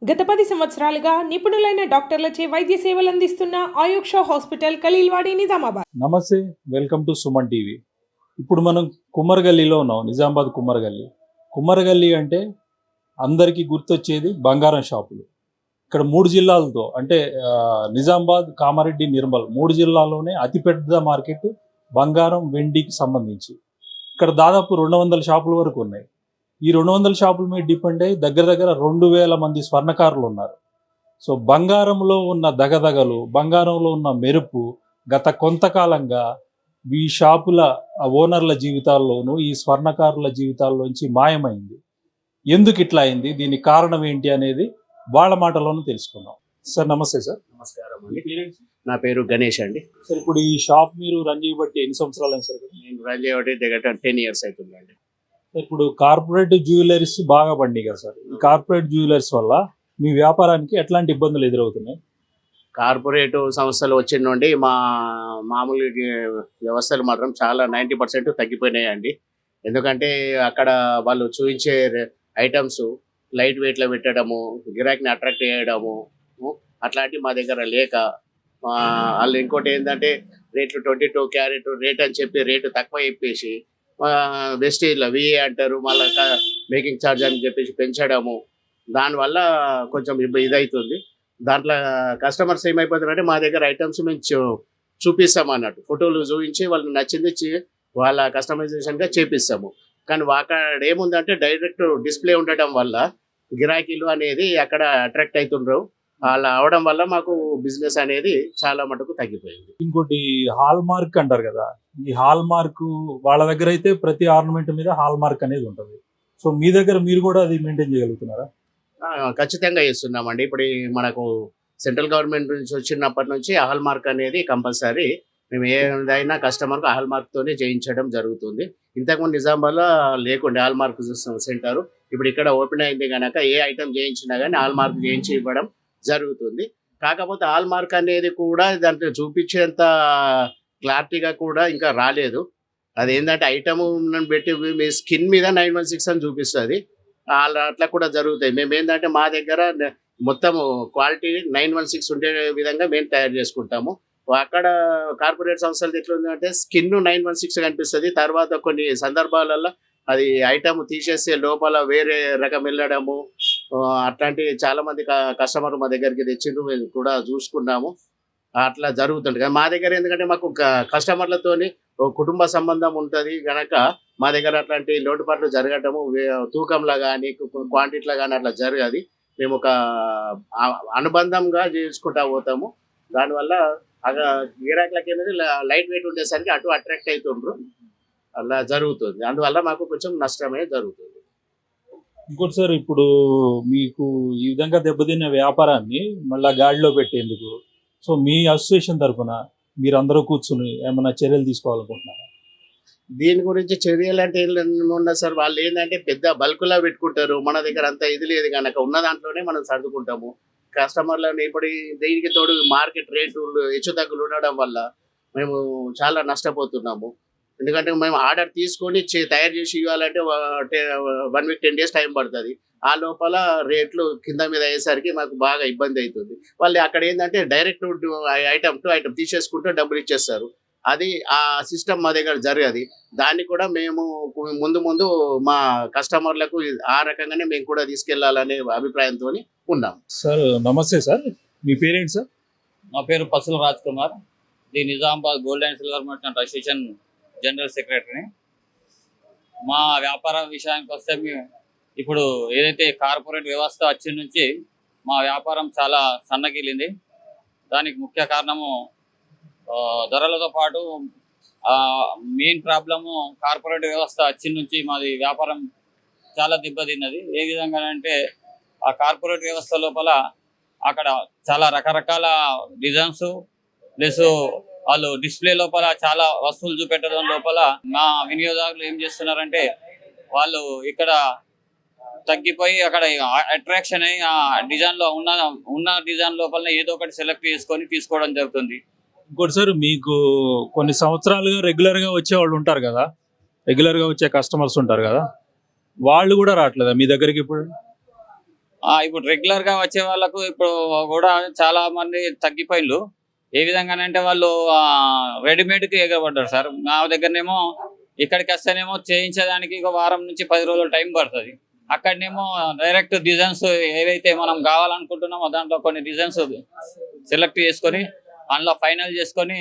గత 10 సంవత్సరాలుగా నిపుణులైన డాక్టర్లచే వైద్య సేవలు అందిస్తున్న ఆయుక్ష హాస్పిటల్ ఖలీల్వాడి నిజామాబాద్. నమస్తే, వెల్కమ్ టు సుమన్ టీవీ. ఇప్పుడు మనం కుమ్మరగల్లీలో ఉన్నాం, నిజామాబాద్ కుమ్మరగల్లీ. కుమ్మరగల్లీ అంటే అందరికీ గుర్తొచ్చేది బంగారం షాపులు. ఇక్కడ 3 జిల్లాలతో అంటే నిజామాబాద్, కామారెడ్డి, నిర్మల్ 3 జిల్లాల్లోనే అతిపెద్ద మార్కెట్ బంగారం, వెండికి సంబంధించి. ఇక్కడ దాదాపు 200 షాపుల వరకు ఉన్నాయి. ఈ 200 షాపుల మీద డిపెండ్ అయ్యి దగ్గర దగ్గర 2000 మంది స్వర్ణకారులు ఉన్నారు. సో బంగారంలో ఉన్న దగదగలు, బంగారంలో ఉన్న మెరుపు గత కొంతకాలంగా ఈ షాపుల ఓనర్ల జీవితాల్లోనూ ఈ స్వర్ణకారుల జీవితాల్లోంచి మాయమైంది. ఎందుకు ఇట్లా అయింది, దీనికి కారణం ఏంటి అనేది వాళ్ళ మాటలోనూ తెలుసుకుందాం. సార్ నమస్తే. సార్ నమస్కారం అండి. నా పేరు గణేష్ అండి. సార్ ఇప్పుడు ఈ షాప్ మీరు రన్ చేయబట్టి ఎన్ని సంవత్సరాలు అయింది సార్? నేను రన్ చేయబట్టి దగ్గర 10 years అవుతుందండి. ఇప్పుడు కార్పొరేట్ జ్యువెలరీస్ బాగా పండి కదా సార్, ఈ కార్పొరేట్ జ్యువెలరీస్ వల్ల మీ వ్యాపారానికి ఎట్లాంటి ఇబ్బందులు ఎదురవుతున్నాయి? కార్పొరేట్ సంస్థలు వచ్చిన నుండి మా మామూలు వ్యవస్థలు మాత్రం చాలా 90% తగ్గిపోయినాయండి. ఎందుకంటే అక్కడ వాళ్ళు చూపించే ఐటమ్స్ లైట్ వెయిట్లో పెట్టడము, గిరాకీని అట్రాక్ట్ చేయడము, అట్లాంటివి మా దగ్గర లేక వాళ్ళు ఇంకోటి ఏంటంటే రేట్లు 22 క్యారెట్ రేట్ అని చెప్పి రేటు తక్కువ చెప్పేసి వెస్టేజ్లో విఏ అంటారు, మళ్ళీ మేకింగ్ ఛార్జ్ అని చెప్పేసి పెంచడము, దానివల్ల కొంచెం ఇదవుతుంది. దాంట్లో కస్టమర్స్ ఏమైపోతారంటే మా దగ్గర ఐటమ్స్ మేము చూపిస్తాం అన్నట్టు, ఫోటోలు చూపించి వాళ్ళకి నచ్చింది వాళ్ళ కస్టమైజేషన్గా చేపిస్తాము. కానీ అక్కడ ఏముందంటే డైరెక్ట్ డిస్ప్లే ఉండటం వల్ల గిరాకీలు అనేది అక్కడ అట్రాక్ట్ అవుతుండ్రు. అలా అవడం వల్ల మాకు బిజినెస్ అనేది చాలా మటుకు తగ్గిపోయింది. ఇంకోటి హాల్ మార్క్ అంటారు కదా, ఈ హాల్ మార్క్ వాళ్ళ దగ్గర అయితే ప్రతి ఆర్నమెంట్ మీద హాల్ మార్క్ అనేది ఉంటుంది. సో మీ దగ్గర మీరు కూడా అది మెయింటైన్ చేయగలుగుతున్నారా? ఖచ్చితంగా చేస్తున్నామండి. ఇప్పుడు మనకు సెంట్రల్ గవర్నమెంట్ నుంచి వచ్చినప్పటి నుంచి హాల్ మార్క్ అనేది కంపల్సరీ. మేము ఏదైనా కస్టమర్కు హాల్ మార్క్తోనే చేయించడం జరుగుతుంది. ఇంతకుముందు నిజామాబాద్లో లేకుండే హాల్ మార్క్ సెంటర్. ఇప్పుడు ఇక్కడ ఓపెన్ అయింది కనుక ఏ ఐటమ్ చేయించినా కానీ హాల్ మార్క్ చేయించి ఇవ్వడం జరుగుతుంది. కాకపోతే హాల్ మార్క్ అనేది కూడా దాంట్లో చూపించేంత క్లారిటీగా కూడా ఇంకా రాలేదు. అదేంటంటే ఐటమ్ పెట్టి మీ స్కిన్ మీద 916 అని చూపిస్తుంది. అట్లా కూడా జరుగుతాయి. మేము ఏంటంటే మా దగ్గర మొత్తం క్వాలిటీ 916 ఉండే విధంగా మేము తయారు చేసుకుంటాము. అక్కడ కార్పొరేట్ సంస్థలు ఎట్లుందంటే స్కిన్ 916 కనిపిస్తుంది, తర్వాత కొన్ని సందర్భాలలో అది ఐటమ్ తీసేస్తే లోపల వేరే రకం వెళ్ళడము, అట్లాంటి చాలా మంది కస్టమర్ మా దగ్గరికి తెచ్చిండ్రు, మేము కూడా చూసుకున్నాము. అట్లా జరుగుతుంది. కానీ మా దగ్గర ఎందుకంటే మాకు కస్టమర్లతోని కుటుంబ సంబంధం ఉంటుంది కనుక మా దగ్గర అట్లాంటి లోటుపాట్లు జరగటము తూకంలో కానీ క్వాంటిటీలో కానీ అట్లా జరగదు. మేము ఒక అనుబంధంగా చేసుకుంటా పోతాము. దానివల్ల గిరాకీలకి అనేది లైట్ వెయిట్ ఉండేసరికి అటు అట్రాక్ట్ అవుతుండ్రు, అలా జరుగుతుంది. అందువల్ల మాకు కొంచెం నష్టమే జరుగుతుంది. ఇంకోటి సార్, ఇప్పుడు మీకు ఈ విధంగా దెబ్బతిన్న వ్యాపారాన్ని మళ్ళీ గాడిలో పెట్టేందుకు సో మీ అసోసియేషన్ తరఫున మీరందరూ కూర్చుని ఏమైనా చర్యలు తీసుకోవాలనుకుంటున్నారా? దీని గురించి చర్యలు అంటే ఏమన్నా సార్, వాళ్ళు ఏంటంటే పెద్ద బల్క్లా పెట్టుకుంటారు. మన దగ్గర అంత ఇది లేదు కనుక ఉన్న దాంట్లోనే మనం సర్దుకుంటాము. కస్టమర్లను ఇప్పుడు దీనికి తోడు మార్కెట్ రేట్లు హెచ్చు తగ్గులు ఉండడం వల్ల మేము చాలా నష్టపోతున్నాము. ఎందుకంటే మేము ఆర్డర్ తీసుకొని తయారు చేసి ఇవ్వాలంటే 1 week 10 days టైం పడుతుంది. ఆ లోపల రేట్లు కింద మీద అయ్యేసరికి మాకు బాగా ఇబ్బంది అవుతుంది. వాళ్ళు అక్కడ ఏంటంటే డైరెక్ట్ ఐటమ్ టు ఐటమ్ తీసేసుకుంటూ డబ్బులు ఇచ్చేస్తారు. అది ఆ సిస్టమ్ మా దగ్గర జరగదు. దాన్ని కూడా మేము ముందు మా కస్టమర్లకు ఆ రకంగానే మేము కూడా తీసుకెళ్లాలనే అభిప్రాయంతో ఉన్నాం. సార్ నమస్తే సార్, మీ పేరేంటి సార్? నా పేరు Pasula Raj Kumar, the Nizamabad gold and silver merchant association general సెక్రటరీని. మా వ్యాపార విషయానికి వస్తే ఇప్పుడు ఏదైతే కార్పొరేట్ వ్యవస్థ వచ్చిన నుంచి మా వ్యాపారం చాలా సన్నగిలింది. దానికి ముఖ్య కారణము ధరలతో పాటు మెయిన్ ప్రాబ్లము కార్పొరేట్ వ్యవస్థ వచ్చిన నుంచి మాది వ్యాపారం చాలా దెబ్బతిన్నది. ఏ విధంగా అంటే ఆ కార్పొరేట్ వ్యవస్థ లోపల అక్కడ చాలా రకరకాల డిజైన్స్ ప్లస్ వాళ్ళు డిస్ప్లే లోపల చాలా వస్తువులు చూపెట్టడం లోపల మా వినియోగదారులు ఏం చేస్తున్నారంటే వాళ్ళు ఇక్కడ తగ్గిపోయి అక్కడ అట్రాక్షన్ అయ్యి ఆ డిజైన్ లో ఉన్న డిజైన్ లోపల ఏదో ఒకటి సెలెక్ట్ చేసుకొని తీసుకోవడం జరుగుతుంది. ఇంకోటి సార్, మీకు కొన్ని సంవత్సరాలుగా రెగ్యులర్గా వచ్చే వాళ్ళు ఉంటారు కదా, రెగ్యులర్గా వచ్చే కస్టమర్స్ ఉంటారు కదా, వాళ్ళు కూడా రావట్లేదా మీ దగ్గరికి ఇప్పుడు? ఇప్పుడు రెగ్యులర్ గా వచ్చే వాళ్ళకు ఇప్పుడు కూడా చాలా మంది తగ్గిపోయిండ్రు. ఏ విధంగానంటే వాళ్ళు రెడీమేడ్ కి ఎగబడ్డారు సార్. నా దగ్గరనేమో ఇక్కడికి వస్తేనేమో చేయించడానికి ఒక వారం నుంచి 10 రోజులు టైం పడుతుంది. అక్కడనేమో డైరెక్ట్ డిజైన్స్ ఏవైతే మనం కావాలనుకుంటున్నామో దాంట్లో కొన్ని డిజైన్స్ సెలెక్ట్ చేసుకొని అందులో ఫైనల్ చేసుకొని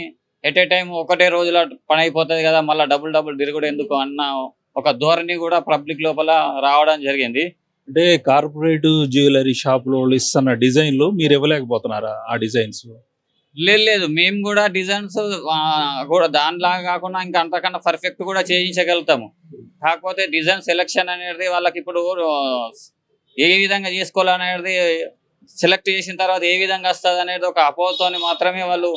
ఎట్ ఏ టైం ఒకటే రోజుల పని అయిపోతుంది కదా, మళ్ళీ డబుల్ తిరుగుడు ఎందుకు అన్న ఒక ధోరణి కూడా పబ్లిక్ లోపల రావడం జరిగింది. అంటే కార్పొరేట్ జ్యువెలరీ షాపులో వాళ్ళు ఇస్తున్న డిజైన్లు మీరు ఇవ్వలేకపోతున్నారా? ఆ డిజైన్స్ లేదు మేము కూడా డిజైన్స్ కూడా దానిలాగా కాకుండా ఇంకా అంతకన్నా పర్ఫెక్ట్ కూడా చేయించగలుగుతాము. కాకపోతే డిజైన్ సెలెక్షన్ అనేది వాళ్ళకి ఇప్పుడు ఏ విధంగా చేసుకోవాలనేది సెలెక్ట్ చేసిన తర్వాత ఏ విధంగా వస్తుంది అనేది ఒక అపోహతోని మాత్రమే వాళ్ళు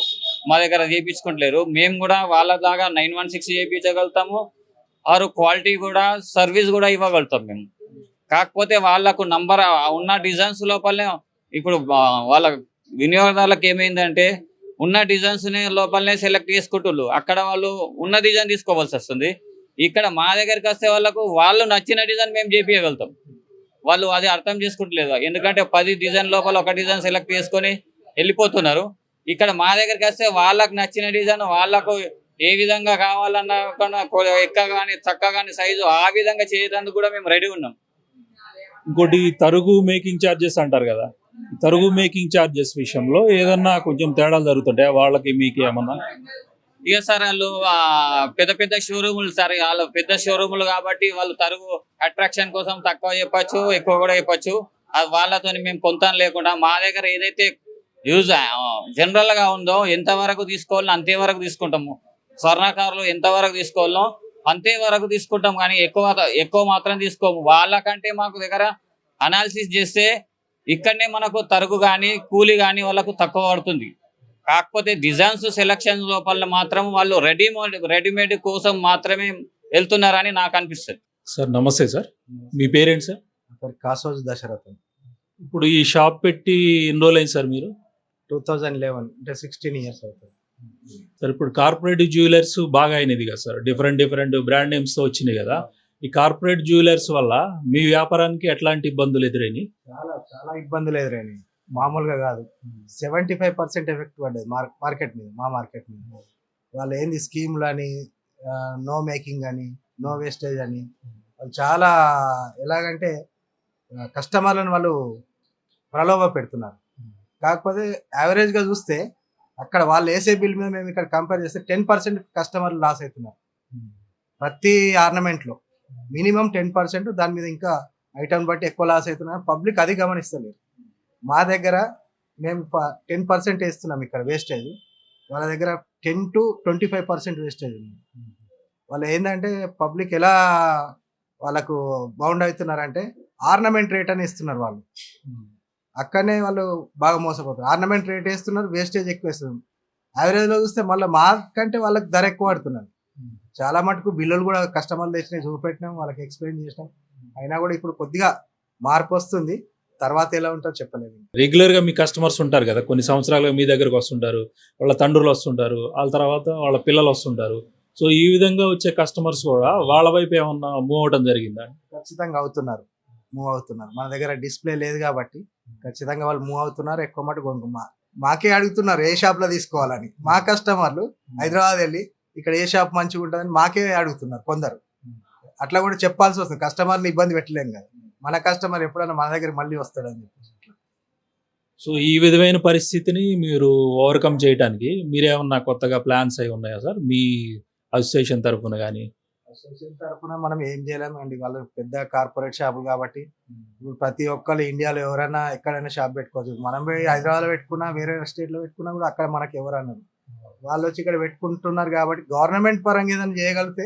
మా దగ్గర చేయించుకుంటలేరు. మేము కూడా వాళ్ళలాగా 916 చేయించగలుగుతాము. ఆరు క్వాలిటీ కూడా సర్వీస్ కూడా ఇవ్వగలుగుతాం మేము. కాకపోతే వాళ్ళకు నంబర్ ఉన్న డిజైన్స్ లోపలనే ఇప్పుడు వాళ్ళ వినియోగదారులకు ఏమైందంటే ఉన్న డిజైన్స్ లోపలనే సెలెక్ట్ చేసుకుంటున్నారు. అక్కడ వాళ్ళు ఉన్న డిజైన్ తీసుకోవాల్సి వస్తుంది. ఇక్కడ మా దగ్గరికి వస్తే వాళ్ళకు వాళ్ళు నచ్చిన డిజైన్ మేము చేపించగలుగుతాం. వాళ్ళు అది అర్థం చేసుకుంటలేదు. ఎందుకంటే 10 డిజైన్ లోపల ఒక డిజైన్ సెలెక్ట్ చేసుకొని వెళ్ళిపోతున్నారు. ఇక్కడ మా దగ్గరికి వస్తే వాళ్ళకు నచ్చిన డిజైన్ వాళ్ళకు ఏ విధంగా కావాలన్నా ఎక్క కానీ చక్క కానీ సైజు ఆ విధంగా చేయడానికి కూడా మేము రెడీ ఉన్నాం. ఇంకోటి తరుగు మేకింగ్ ఛార్జెస్ అంటారు కదా, తరుగు మేకింగ్ ఛార్జెస్ విషయంలో ఏదన్నా కొంచెం తేడాలు జరుగుతుంటాయి వాళ్ళకి మీకు ఏమన్నా? ఇక సార్ వాళ్ళు పెద్ద షోరూములు సార్, వాళ్ళు పెద్ద షోరూములు కాబట్టి వాళ్ళు తరుగు అట్రాక్షన్ కోసం తక్కువ చెప్పచ్చు, ఎక్కువ కూడా చెప్పచ్చు. అది వాళ్ళతో మేము పొంతం లేకుండా మా దగ్గర ఏదైతే యూజ్ జనరల్ గా ఉందో ఎంతవరకు తీసుకోవాలో అంతే వరకు తీసుకుంటాము. స్వర్ణకారులు ఎంతవరకు తీసుకోవాలో అంతే వరకు తీసుకుంటాం, కానీ ఎక్కువ మాత్రం తీసుకోము. వాళ్ళకంటే మాకు దగ్గర అనాలిసిస్ చేస్తే ఇక్కడనే మనకు తరుగు కానీ కూలి కానీ వాళ్ళకు తక్కువ పడుతుంది. కాకపోతే డిజైన్స్ సెలక్షన్ లోపల మాత్రం వాళ్ళు రెడీమేడ్ కోసం మాత్రమే వెళ్తున్నారని నాకు అనిపిస్తుంది. సార్ నమస్తే సార్, మీ పేరెంట్ సార్? కాసోజు దశరథం. ఇప్పుడు ఈ షాప్ పెట్టి ఎన్ని రోజులు అయింది సార్ మీరు? 2011 అంటే 16 years అవుతుంది. సార్ ఇప్పుడు కార్పొరేట్ జ్యువెలర్స్ బాగా అయినది కదా సార్, డిఫరెంట్ బ్రాండ్ నేమ్స్ తో వచ్చినాయి కదా. ఈ కార్పొరేట్ జ్యువెలర్స్ వల్ల మీ వ్యాపారానికి ఎట్లాంటి ఇబ్బందులు ఎదురైనాయి? చాలా ఇబ్బందులు ఎదురైనాయి, మామూలుగా కాదు. 75% ఎఫెక్ట్ పడ్డది మార్కెట్ మీద, మా మార్కెట్ మీద. వాళ్ళు ఏంది స్కీమ్లు అని, నో మేకింగ్ అని, నో వేస్టేజ్ అని, వాళ్ళు చాలా ఎలాగంటే కస్టమర్లను వాళ్ళు ప్రలోభ పెడుతున్నారు. కాకపోతే యావరేజ్గా చూస్తే అక్కడ వాళ్ళు వేసే బిల్ మీద మేము ఇక్కడ కంపేర్ చేస్తే 10% కస్టమర్లు లాస్ అవుతున్నారు. ప్రతి ఆర్నమెంట్లో మినిమం 10%, దాని మీద ఇంకా ఐటమ్ బట్టి ఎక్కువ లాస్ అవుతున్నారు. పబ్లిక్ అది గమనిస్తలేరు. మా దగ్గర మేము 10% వేస్తున్నాం ఇక్కడ వేస్టేజ్, వాళ్ళ దగ్గర 10 to 25% వేస్టేజ్ ఉంది. వాళ్ళు ఏంటంటే పబ్లిక్ ఎలా వాళ్ళకు బౌండ్ అవుతున్నారంటే ఆర్నమెంట్ రేట్ అని ఇస్తున్నారు వాళ్ళు. అక్కడనే వాళ్ళు బాగా మోసపోతారు. ఆర్నమెంట్ రేట్ వేస్తున్నారు, వేస్టేజ్ ఎక్కువ వేస్తున్నారు. యావరేజ్లో చూస్తే మళ్ళీ మాకంటే వాళ్ళకి ధర ఎక్కువ పడుతున్నారు. చాలా మటుకు బిల్లులు కూడా కస్టమర్లు తెచ్చినాయి, చూపెట్టినాం, వాళ్ళకి ఎక్స్ప్లెయిన్ చేసినాం. అయినా కూడా ఇప్పుడు కొద్దిగా మార్పు వస్తుంది. తర్వాత ఎలా ఉంటుందో చెప్పలేదు. రెగ్యులర్ గా మీ కస్టమర్స్ ఉంటారు కదా, కొన్ని సంవత్సరాలుగా మీ దగ్గరకు వస్తుంటారు, వాళ్ళ తండ్రులు వస్తుంటారు, వాళ్ళ తర్వాత వాళ్ళ పిల్లలు వస్తుంటారు. సో ఈ విధంగా వచ్చే కస్టమర్స్ కూడా వాళ్ళ వైపు ఏమన్నా మూవ్ అవడం జరిగిందా? ఖచ్చితంగా మూవ్ అవుతున్నారు. మన దగ్గర డిస్ప్లే లేదు కాబట్టి ఖచ్చితంగా వాళ్ళు మూవ్ అవుతున్నారు. ఎక్కువ మటు మాకే అడుగుతున్నారు ఏ షాప్లో తీసుకోవాలని. మా కస్టమర్లు హైదరాబాద్ వెళ్ళి ఇక్కడ ఏ షాప్ మంచిగా ఉంటుందని మాకే అడుగుతున్నారు కొందరు. అట్లా కూడా చెప్పాల్సి వస్తుంది. కస్టమర్ని ఇబ్బంది పెట్టలేం కదా, మన కస్టమర్ ఎప్పుడైనా మన దగ్గర మళ్ళీ వస్తాడని చెప్పి. సో ఈ విధమైన పరిస్థితిని మీరు ఓవర్కమ్ చేయడానికి మీరేమన్నా కొత్తగా ప్లాన్స్ అయి ఉన్నాయా సార్ మీ అసోసియేషన్ తరఫున కానీ? అసోసియేషన్ తరఫున మనం ఏం చేయలేము అండి, వాళ్ళు పెద్ద కార్పొరేట్ షాపులు కాబట్టి. ఇప్పుడు ప్రతి ఒక్కరు ఇండియాలో ఎవరైనా ఎక్కడైనా షాప్ పెట్టుకోవచ్చు. మనం పోయి హైదరాబాద్లో పెట్టుకున్నా, వేరే స్టేట్లో పెట్టుకున్నా కూడా అక్కడ మనకి ఎవరు అన్నారు, వాళ్ళు వచ్చి ఇక్కడ పెట్టుకుంటున్నారు. కాబట్టి గవర్నమెంట్ పరంగా ఏదైనా చేయగలిగితే,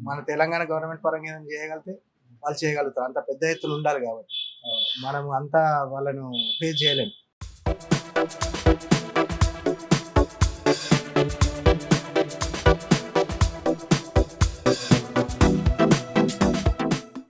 మన తెలంగాణ గవర్నమెంట్ పరంగా ఏదైనా చేయగలిగితే వాళ్ళు చేయగలుగుతారు. అంత పెద్ద ఎత్తున ఉండాలి కాబట్టి మనం అంతా వాళ్ళను ఫేస్ చేయలేము.